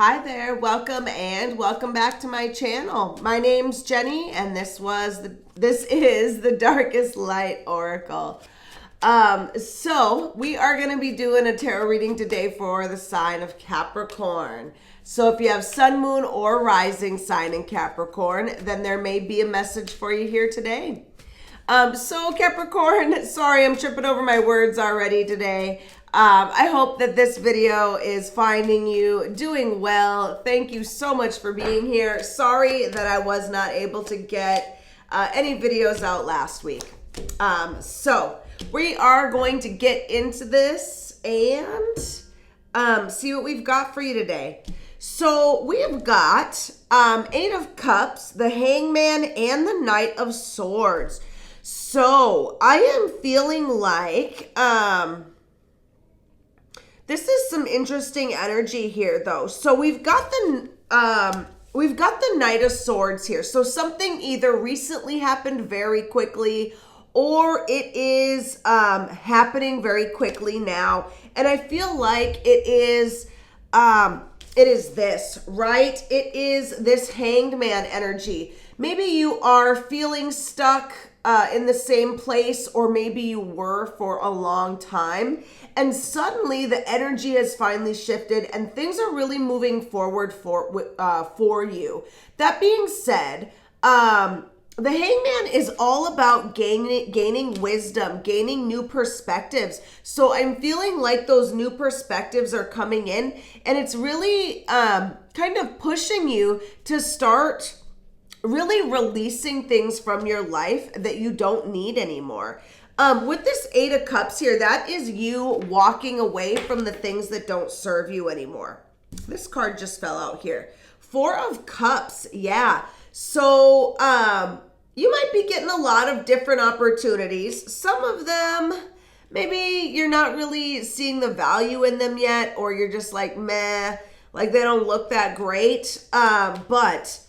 Hi there, welcome and welcome back to my channel. My name's Jenny and this is the Darkest Light Oracle. So we are going to be doing a tarot reading today for the sign of Capricorn. So if you have sun, moon, or rising sign in Capricorn, then there may be a message for you here today. So Capricorn, sorry, I'm tripping over my words already today. I hope that this video is finding you doing well. Thank you so much for being here. Sorry that I was not able to get any videos out last week. So we are going to get into this and see what we've got for you today. So we have got Eight of Cups, the Hangman, and the Knight of Swords. So I am feeling like this is some interesting energy here, though. So we've got the Knight of Swords here. So something either recently happened very quickly, or it is happening very quickly now. And I feel like it is this, right? It is this Hanged Man energy. Maybe you are feeling stuck in the same place, or maybe you were for a long time, and suddenly the energy has finally shifted and things are really moving forward for you. That being said, the Hangman is all about gaining wisdom, gaining new perspectives. So I'm feeling like those new perspectives are coming in, and it's really kind of pushing you to start really releasing things from your life that you don't need anymore. With this Eight of Cups here, that is you walking away from the things that don't serve you anymore. This card just fell out here. Four of Cups, yeah. So you might be getting a lot of different opportunities. Some of them, maybe you're not really seeing the value in them yet, or you're just like, meh, like they don't look that great. But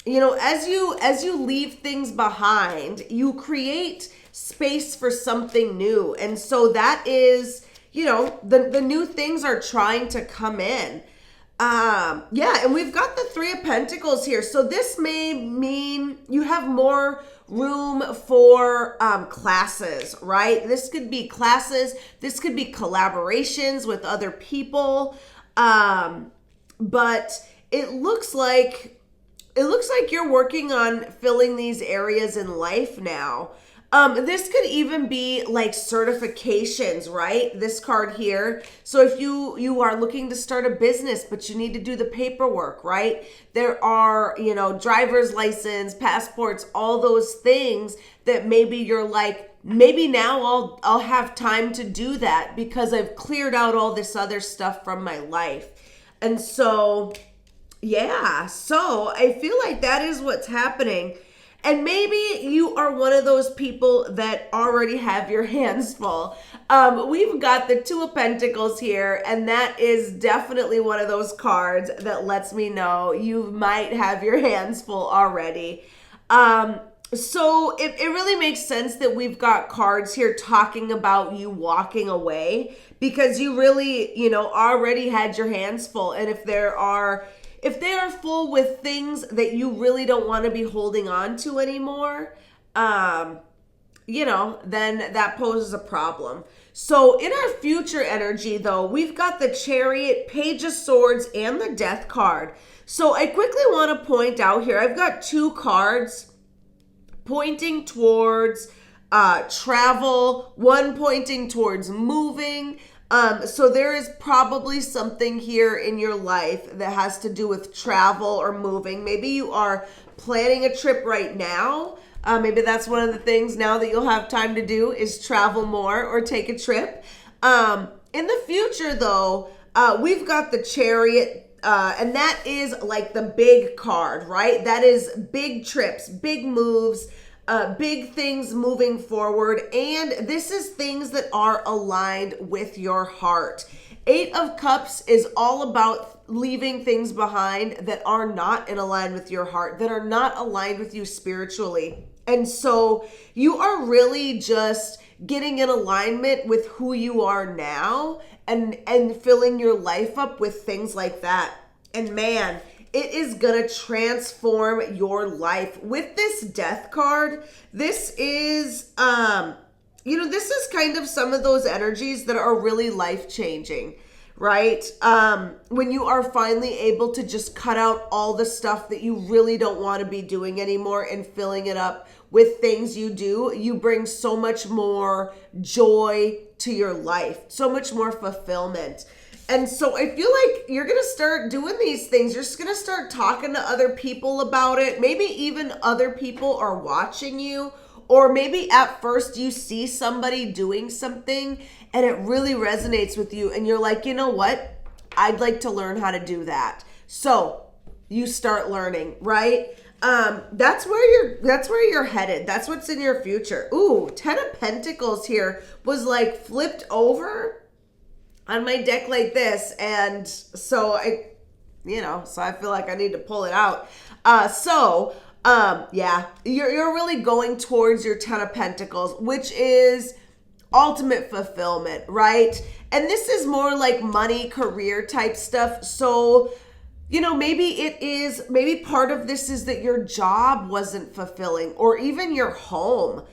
you know, as you leave things behind, you create space for something new. And so that is, you know, the new things are trying to come in. Yeah, and we've got the Three of Pentacles here. So this may mean you have more room for classes, right? This could be classes. This could be collaborations with other people. But it looks like you're working on filling these areas in life now. This could even be like certifications, right? This card here. So if you are looking to start a business, but you need to do the paperwork, right? There are, you know, driver's license, passports, all those things that maybe you're like, maybe now I'll have time to do that because I've cleared out all this other stuff from my life. And so yeah, so I feel like that is what's happening. And maybe you are one of those people that already have your hands full. We've got the Two of Pentacles here, and that is definitely one of those cards that lets me know you might have your hands full already. So it really makes sense that we've got cards here talking about you walking away, because you really, you know, already had your hands full. And if they are full with things that you really don't want to be holding on to anymore, you know, then that poses a problem. So in our future energy, though, we've got the Chariot, Page of Swords, and the Death card. So I quickly want to point out here, I've got two cards pointing towards travel, one pointing towards moving. So there is probably something here in your life that has to do with travel or moving. Maybe you are planning a trip right now. Maybe that's one of the things now that you'll have time to do is travel more or take a trip. In the future, though, we've got the Chariot, and that is like the big card, right? That is big trips, big moves, big things moving forward. And this is things that are aligned with your heart. Eight of Cups is all about leaving things behind that are not in alignment with your heart, that are not aligned with you spiritually. And so you are really just getting in alignment with who you are now and filling your life up with things like that. And man, it is gonna transform your life. With this death card, this is, this is kind of some of those energies that are really life-changing, right? When you are finally able to just cut out all the stuff that you really don't want to be doing anymore and filling it up with things you do, you bring so much more joy to your life, so much more fulfillment. And so I feel like you're going to start doing these things. You're just going to start talking to other people about it. Maybe even other people are watching you, or maybe at first you see somebody doing something and it really resonates with you and you're like, you know what? I'd like to learn how to do that. So you start learning, right? That's where you're headed. That's what's in your future. Ooh, 10 of Pentacles here was like flipped over on my deck like this. And so I feel like I need to pull it out. Yeah, you're really going towards your 10 of Pentacles, which is ultimate fulfillment, right? And this is more like money, career type stuff. So, maybe part of this is that your job wasn't fulfilling, or even your home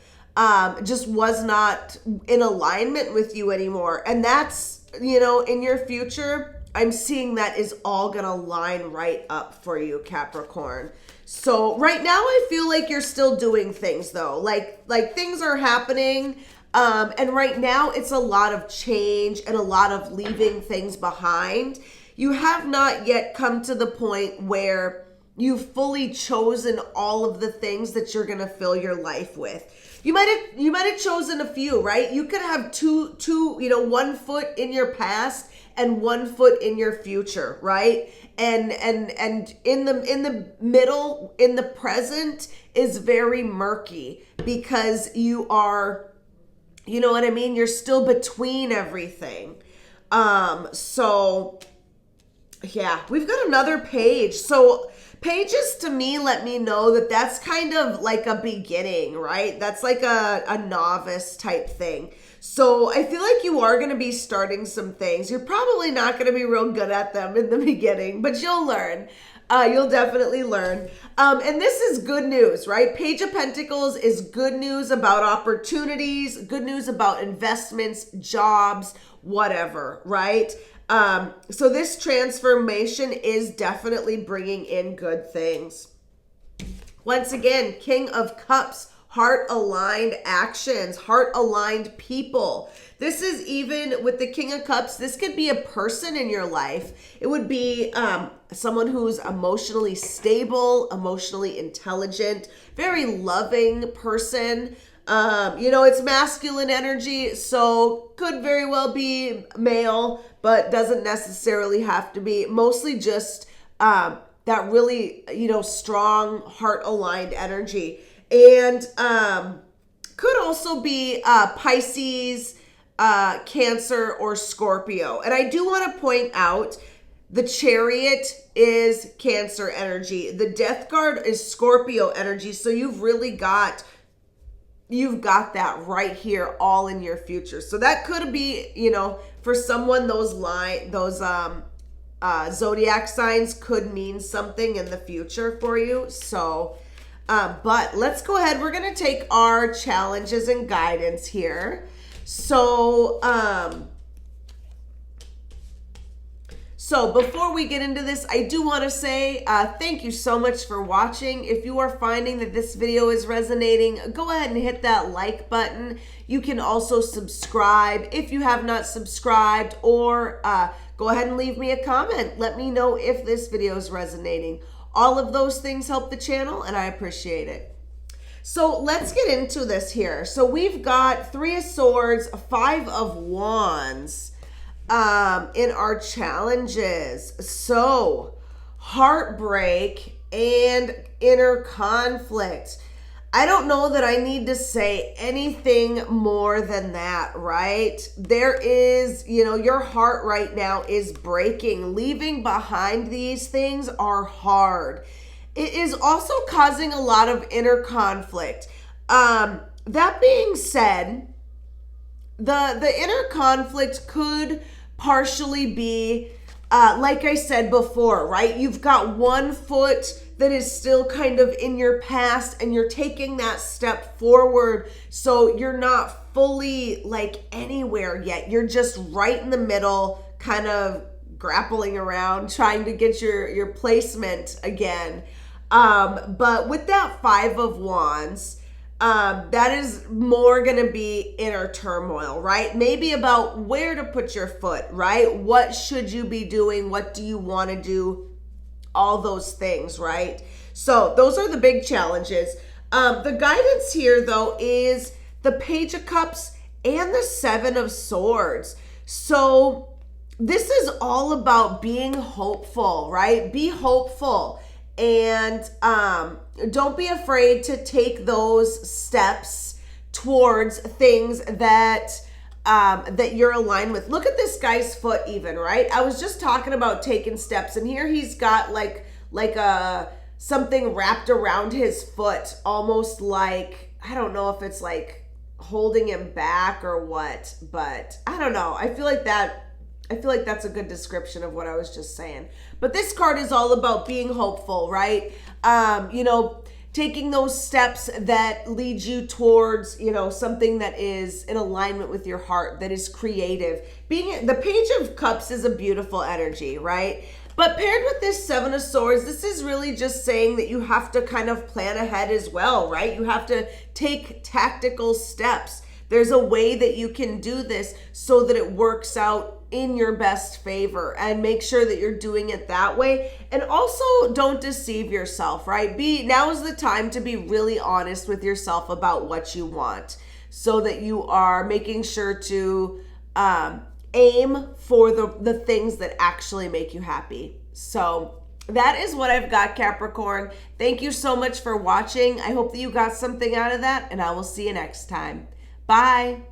just was not in alignment with you anymore. And that's, in your future, I'm seeing that is all going to line right up for you, Capricorn. So right now I feel like you're still doing things though, like things are happening. And right now it's a lot of change and a lot of leaving things behind. You have not yet come to the point where you've fully chosen all of the things that you're going to fill your life with. You might have chosen a few, right? You could have two, 1 foot in your past and 1 foot in your future, right? And in the middle, in the present is very murky because you are, you know what I mean? You're still between everything. So yeah, we've got another page. So pages to me let me know that that's kind of like a beginning, right? That's like a novice type thing. So I feel like you are going to be starting some things. You're probably not going to be real good at them in the beginning, but you'll learn. You'll definitely learn. And this is good news, right? Page of Pentacles is good news about opportunities, good news about investments, jobs, whatever, right? So this transformation is definitely bringing in good things. Once again, King of Cups, heart-aligned actions, heart-aligned people. This is even with the King of Cups, this could be a person in your life. It would be someone who's emotionally stable, emotionally intelligent, very loving person. It's masculine energy, so could very well be male, but doesn't necessarily have to be. Mostly just that really, strong heart-aligned energy. And could also be Pisces, Cancer, or Scorpio. And I do want to point out the Chariot is Cancer energy. The Death card is Scorpio energy. So you've got that right here all in your future. So that could be, for someone, those zodiac signs could mean something in the future for you. So, but let's go ahead. We're going to take our challenges and guidance here. So, before we get into this, I do want to say thank you so much for watching. If you are finding that this video is resonating, go ahead and hit that like button. You can also subscribe if you have not subscribed, or go ahead and leave me a comment. Let me know if this video is resonating. All of those things help the channel, and I appreciate it. So let's get into this here. So we've got 3 of Swords, 5 of Wands in our challenges. So heartbreak and inner conflict. I don't know that I need to say anything more than that, right? There is, your heart right now is breaking. Leaving behind these things are hard. It is also causing a lot of inner conflict. That being said, the inner conflict could partially be like I said before, right? You've got one foot that is still kind of in your past and you're taking that step forward. So you're not fully like anywhere yet. You're just right in the middle, kind of grappling around, trying to get your placement again. But with that Five of Wands, that is more going to be inner turmoil, right? Maybe about where to put your foot, right? What should you be doing? What do you want to do? All those things, right? So those are the big challenges. The guidance here, though, is the Page of Cups and the Seven of Swords. So this is all about being hopeful, right? Be hopeful. And don't be afraid to take those steps towards things that that you're aligned with. Look at this guy's foot even, right? I was just talking about taking steps, and here he's got like a something wrapped around his foot, almost like, I don't know if it's like holding him back or what, but I don't know. I feel like that's a good description of what I was just saying. But this card is all about being hopeful, right? Taking those steps that lead you towards, something that is in alignment with your heart, that is creative. The Page of Cups is a beautiful energy, right? But paired with this Seven of Swords, this is really just saying that you have to kind of plan ahead as well, right? You have to take tactical steps. There's a way that you can do this so that it works out in your best favor, and make sure that you're doing it that way. And also don't deceive yourself, right? Now is the time to be really honest with yourself about what you want, so that you are making sure to aim for the things that actually make you happy. So that is what I've got, Capricorn. Thank you so much for watching. I hope that you got something out of that, and I will see you next time. Bye.